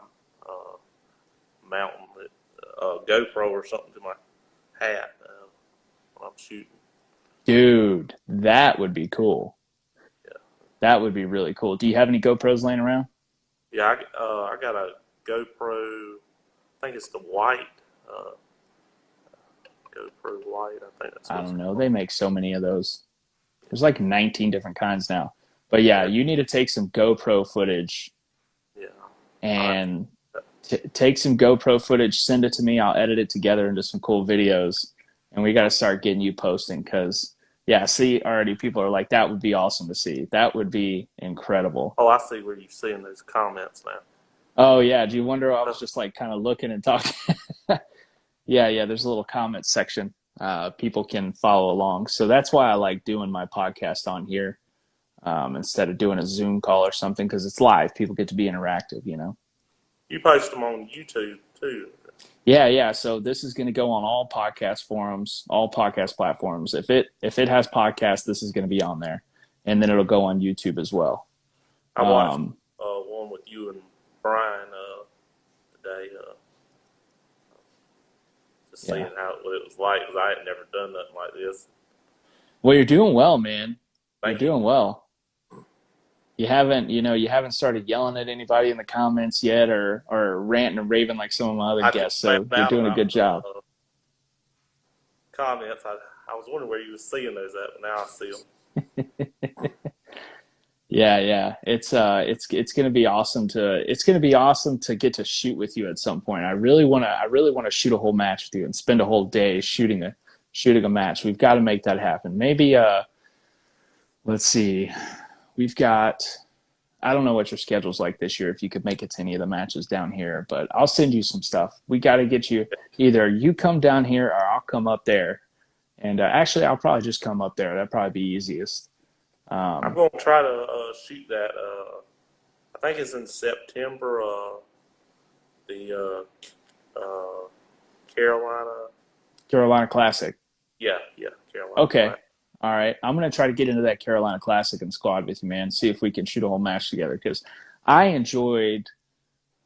mounting a GoPro or something to my hat when I'm shooting. Dude, that would be cool. Yeah, That would be really cool. Do you have any GoPros laying around? yeah. I got a GoPro. I think it's the white GoPro white. I think that's I what it's don't know. called. They make so many of those. There's like 19 different kinds now. But yeah, Yeah, you need to take some GoPro footage yeah. I'll have to, and take some GoPro footage, send it to me. I'll edit it together into some cool videos. And we got to start getting you posting because, yeah, see, already people are like, that would be awesome to see. That would be incredible. oh, I see where you're seeing those comments now. Oh, yeah. Do you wonder? I was just like kind of looking and talking. Yeah. There's a little comment section. People can follow along. So that's why I like doing my podcast on here instead of doing a Zoom call or something because it's live. People get to be interactive, you know? You post them on YouTube too. Yeah. So this is going to go on all podcast forums, all podcast platforms. If it has podcasts, this is going to be on there, and then it'll go on YouTube as well. I watched one with you and Brian today. Just seeing what it was like because I had never done nothing like this. Well, you're doing well, man. Thank You're you. doing well. You haven't started yelling at anybody in the comments yet, or ranting and raving like some of my other I guests. just found So you're out doing a good about the job. comments. I was wondering where you were seeing those at, but now I see them. Yeah. It's gonna be awesome to get to shoot with you at some point. I really wanna shoot a whole match with you and spend a whole day shooting a match. We've got to make that happen. Maybe let's see. We've got I don't know what your schedule's like this year if you could make it to any of the matches down here, but I'll send you some stuff. We got to get you either you come down here or I'll come up there. And actually, I'll probably just come up there. That'd probably be easiest. I'm going to try to shoot that. I think it's in September. The Carolina Classic. Yeah, Carolina. Okay. Classic. All right. I'm going to try to get into that Carolina Classic and squad with you, man. See if we can shoot a whole match together because I enjoyed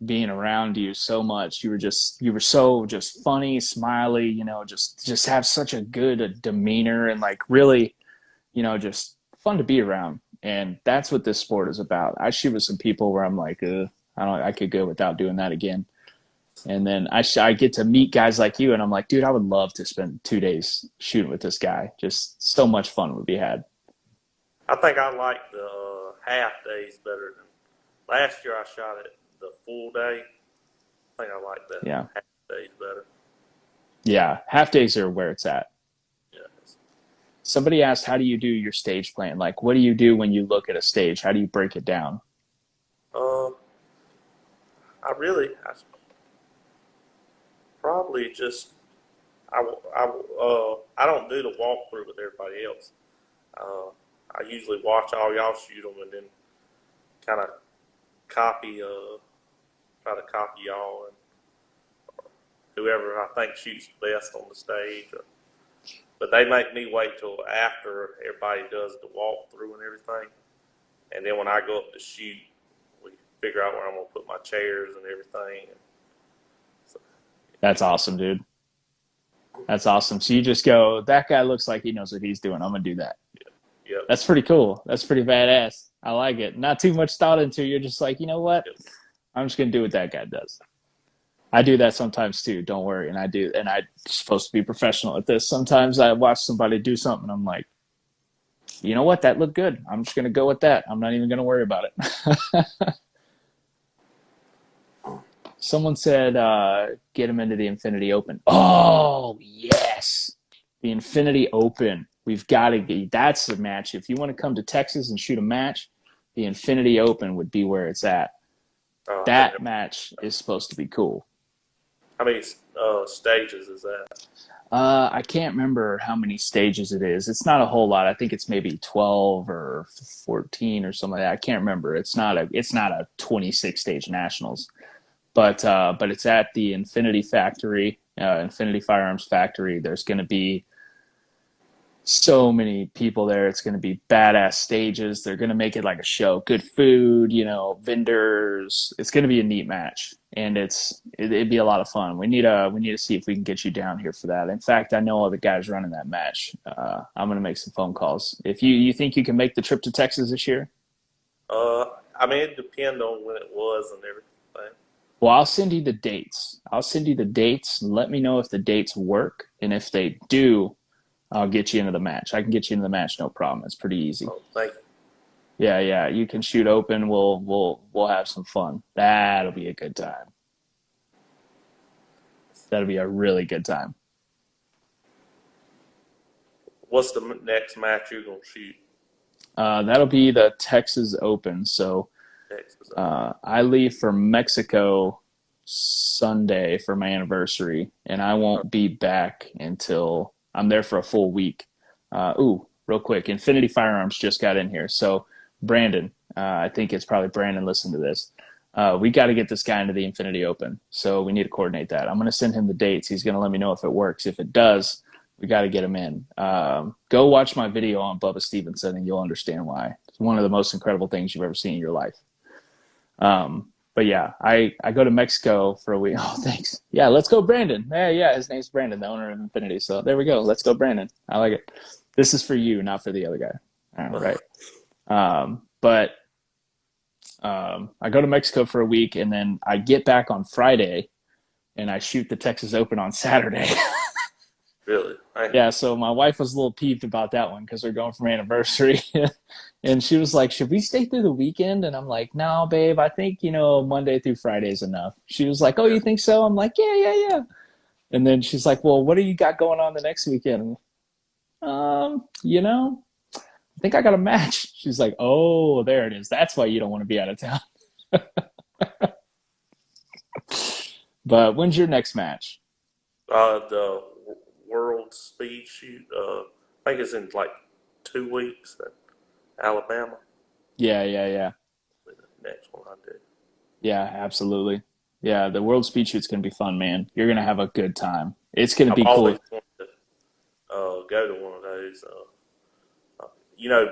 being around you so much. You were so just funny, smiley, just have such a good demeanor and like really, just fun to be around. And that's what this sport is about. I shoot with some people where I'm like, I could go without doing that again. And then I get to meet guys like you, and I'm like, dude, I would love to spend 2 days shooting with this guy. Just so much fun would be had. I think I like the half days better than last year. I shot it the full day. I think I like the half days better. Yeah, half days are where it's at. Yeah. Somebody asked, how do you do your stage plan? Like, what do you do when you look at a stage? How do you break it down? Probably just I don't do the walkthrough with everybody else. I usually watch all y'all shoot them and then kind of try to copy y'all and whoever I think shoots best on the stage. But they make me wait till after everybody does the walkthrough and everything, and then when I go up to shoot, we figure out where I'm gonna put my chairs and everything. That's awesome, dude. That's awesome. So you just go, that guy looks like he knows what he's doing. I'm going to do that. Yeah. That's pretty cool. That's pretty badass. I like it. Not too much thought into it. You're just like, you know what? Yep. I'm just going to do what that guy does. I do that sometimes too. Don't worry. And I'm supposed to be professional at this. Sometimes I watch somebody do something and I'm like, you know what? That looked good. I'm just going to go with that. I'm not even going to worry about it. Someone said, get him into the Infinity Open. Oh, yes. The Infinity Open. We've got to get, that's the match. If you want to come to Texas and shoot a match, the Infinity Open would be where it's at. That match is supposed to be cool. How many stages is that? I can't remember how many stages it is. It's not a whole lot. I think it's maybe 12 or 14 or something like that. I can't remember. It's not a 26 stage nationals. But it's at the Infinity Factory, Infinity Firearms Factory. There's going to be so many people there. It's going to be badass stages. They're going to make it like a show. Good food, vendors. It's going to be a neat match, and it'd be a lot of fun. We need to see if we can get you down here for that. In fact, I know all the guys running that match. I'm going to make some phone calls. If you think you can make the trip to Texas this year? I mean, it depends on when it was and everything. Well, I'll send you the dates. Let me know if the dates work, and if they do, I'll get you into the match. I can get you into the match, no problem. It's pretty easy. Oh, thank you. Yeah. You can shoot open. We'll have some fun. That'll be a good time. That'll be a really good time. What's the next match you're gonna shoot? That'll be the Texas Open. So I leave for Mexico Sunday for my anniversary, and I won't be back until I'm there for a full week. Real quick, Infinity Firearms just got in here. So Brandon, I think it's probably Brandon listened to this. We got to get this guy into the Infinity Open. So we need to coordinate that. I'm going to send him the dates. He's going to let me know if it works. If it does, we got to get him in. Go watch my video on Bubba Stevenson, and you'll understand why. It's one of the most incredible things you've ever seen in your life. But yeah, I go to Mexico for a week. Oh, thanks. Yeah, let's go, Brandon. Yeah, his name's Brandon, the owner of Infinity. So there we go. Let's go, Brandon. I like it. This is for you, not for the other guy. All right. But I go to Mexico for a week, and then I get back on Friday, and I shoot the Texas Open on Saturday. Really? Yeah, so my wife was a little peeved about that one because we're going for my anniversary. And she was like, should we stay through the weekend? And I'm like, no, babe, I think, Monday through Friday is enough. She was like, oh, you think so? I'm like, yeah. And then she's like, well, what do you got going on the next weekend? I think I got a match. She's like, oh, there it is. That's why you don't want to be out of town. But when's your next match? The World Speed Shoot. I think it's in like 2 weeks in Alabama. Yeah. The next one I do. Yeah, absolutely. Yeah, the World Speed Shoot's going to be fun, man. You're going to have a good time. It's going to be cool. I've always wanted to go to one of those.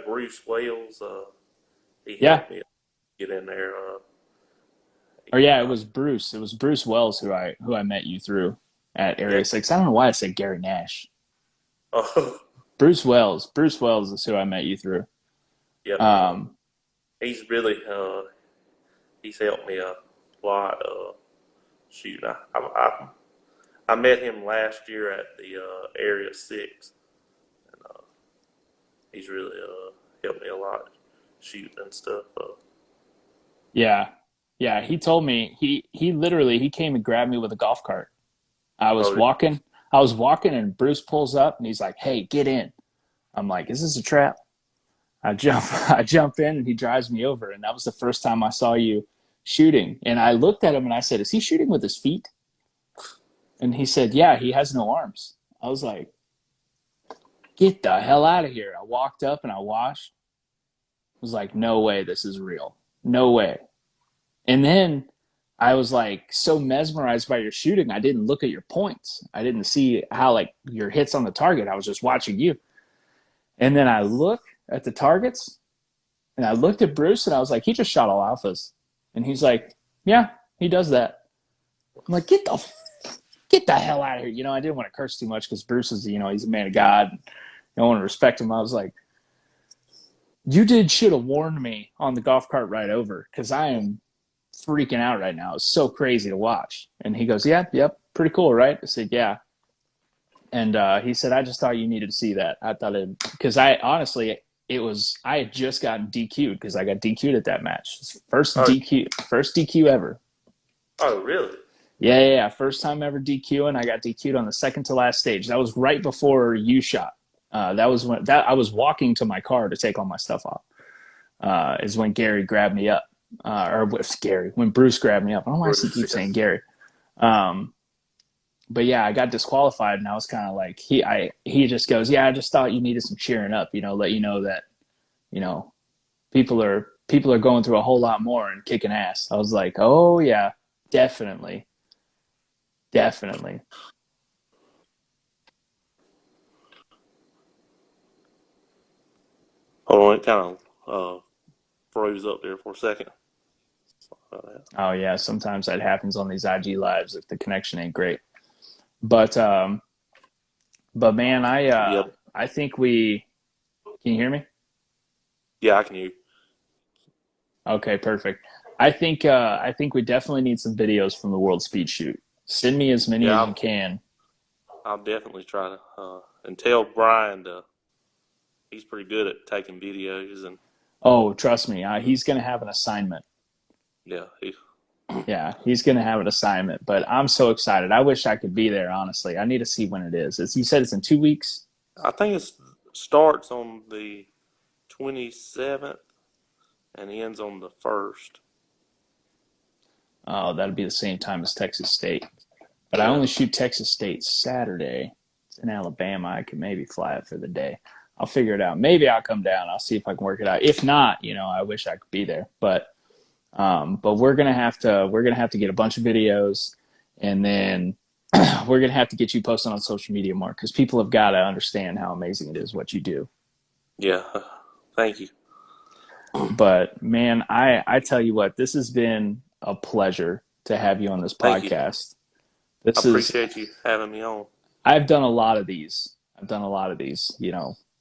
Bruce Wells, he helped me get in there. It was Bruce. It was Bruce Wells who I met you through at Area 6. I don't know why I said Gary Nash. Oh. Bruce Wells. Bruce Wells is who I met you through. Yep. He's really he's helped me a lot. Shooting. I met him last year at the Area 6. He's really helped me a lot shooting and stuff. Yeah. He told me he literally came and grabbed me with a golf cart. I was walking and Bruce pulls up and he's like, "Hey, get in." I'm like, "Is this a trap?" I jump in and he drives me over, and that was the first time I saw you shooting. And I looked at him and I said, "Is he shooting with his feet?" And he said, "Yeah, he has no arms." I was like, get the hell out of here. I walked up and I watched. I was like, no way this is real. No way. And then I was like so mesmerized by your shooting, I didn't look at your points. I didn't see how like your hits on the target. I was just watching you. And then I look at the targets and I looked at Bruce and I was like, he just shot all alphas. And he's like, yeah, he does that. I'm like, get the hell out of here. I didn't want to curse too much because Bruce is, he's a man of God. I want to respect him. I was like, you should have warned me on the golf cart ride over because I am freaking out right now. It's so crazy to watch. And he goes, yep, pretty cool, right? I said, yeah. And he said, I just thought you needed to see that. I thought because I had just gotten DQ'd because I got DQ'd at that match. First DQ ever. Oh, really? Yeah. First time ever DQing. I got DQ'd on the second to last stage. That was right before you shot. That was when I was walking to my car to take all my stuff off. Is when Gary grabbed me up, when Bruce grabbed me up. I don't know why I keep saying Gary. But yeah, I got disqualified, and I was kind of like, he just goes, yeah, I just thought you needed some cheering up, let you know that, people are going through a whole lot more and kicking ass. I was like, oh yeah, definitely. it kind of froze up there for a second. Oh yeah, sometimes that happens on these IG lives if the connection ain't great. But man, Yep. I think we can you hear me? Yeah, I can hear you. Okay, perfect. I think we definitely need some videos from the World Speed Shoot. Send me as many Yeah, as you can. I'll definitely try to and tell Brian to. He's pretty good at taking videos and Oh, trust me, he's going to have an assignment. yeah, Yeah, he's going to have an assignment. But I'm so excited. I wish I could be there. Honestly, I need to see when it is. You said it's in 2 weeks. I think it starts on the 27th and ends on the 1st. Oh, that'll be the same time as Texas State. But I Yeah, only shoot Texas State Saturday. It's in Alabama. I could maybe fly it for the day. I'll figure it out. Maybe I'll come down. I'll see if I can work it out. If not, I wish I could be there. But we're gonna have to get a bunch of videos, and then we're gonna have to get you posted on social media more because people have got to understand how amazing it is what you do. yeah. Thank you. But man, I tell you what, this has been a pleasure to have you on this Thank you. podcast. I appreciate you having me on. I've done a lot of these,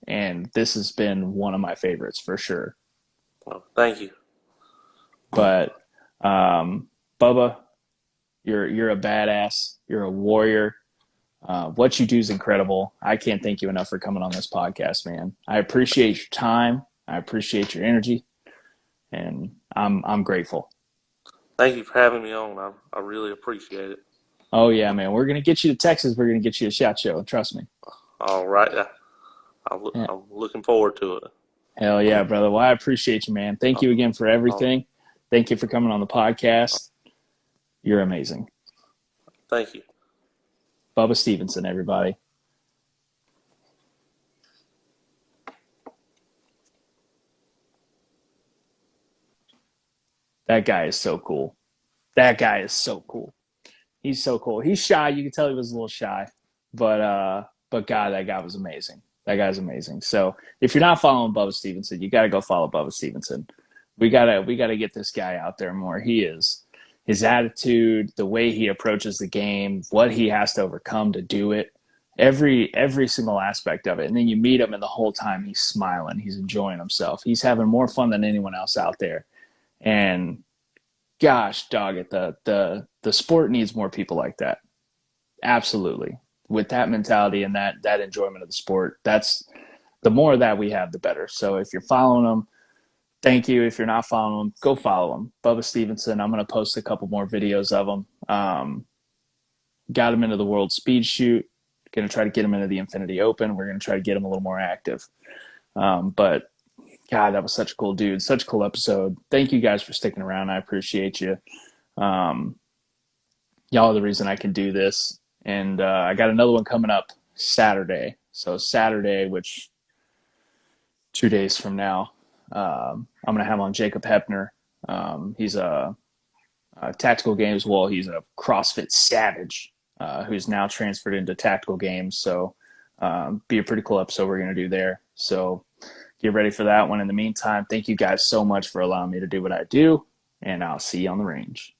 and this has been one of my favorites for sure. Well, thank you. But Bubba, you're a badass. You're a warrior. What you do is incredible. I can't thank you enough for coming on this podcast, man. I appreciate your time. I appreciate your energy, and I'm grateful. Thank you for having me on. I really appreciate it. Oh yeah, man. We're gonna get you to Texas. We're gonna get you a SHOT Show. Trust me. All right. Yeah. I'm looking forward to it. Hell yeah, brother. Well, I appreciate you, man. Thank you again for everything. Thank you for coming on the podcast. You're amazing. Thank you. Bubba Stevenson, everybody. That guy is so cool. That guy is so cool. He's so cool. He's shy. You can tell he was a little shy, but God, that guy was amazing. That guy's amazing. So if you're not following Bubba Stevenson, you got to go follow Bubba Stevenson. We gotta get this guy out there more. He is his attitude, the way he approaches the game, what he has to overcome to do it, every single aspect of it. And then you meet him, and the whole time he's smiling, he's enjoying himself, he's having more fun than anyone else out there. And gosh, dog it, the sport needs more people like that. Absolutely, with that mentality and that enjoyment of the sport. That's the more of that we have, the better. So if you're following them, thank you. If you're not following him, go follow him. Bubba Stevenson. I'm going to post a couple more videos of him. Got him into the World Speed Shoot. Going to try to get him into the Infinity Open. We're going to try to get him a little more active. But, God, that was such a cool dude. Such a cool episode. Thank you guys for sticking around. I appreciate you. Y'all are the reason I can do this. And I got another one coming up Saturday. So Saturday, which 2 days from now, I'm going to have on Jacob Hepner. He's a tactical games. Well, he's a CrossFit savage who's now transferred into tactical games. So be a pretty cool episode we're going to do there. So get ready for that one. In the meantime, thank you guys so much for allowing me to do what I do, and I'll see you on the range.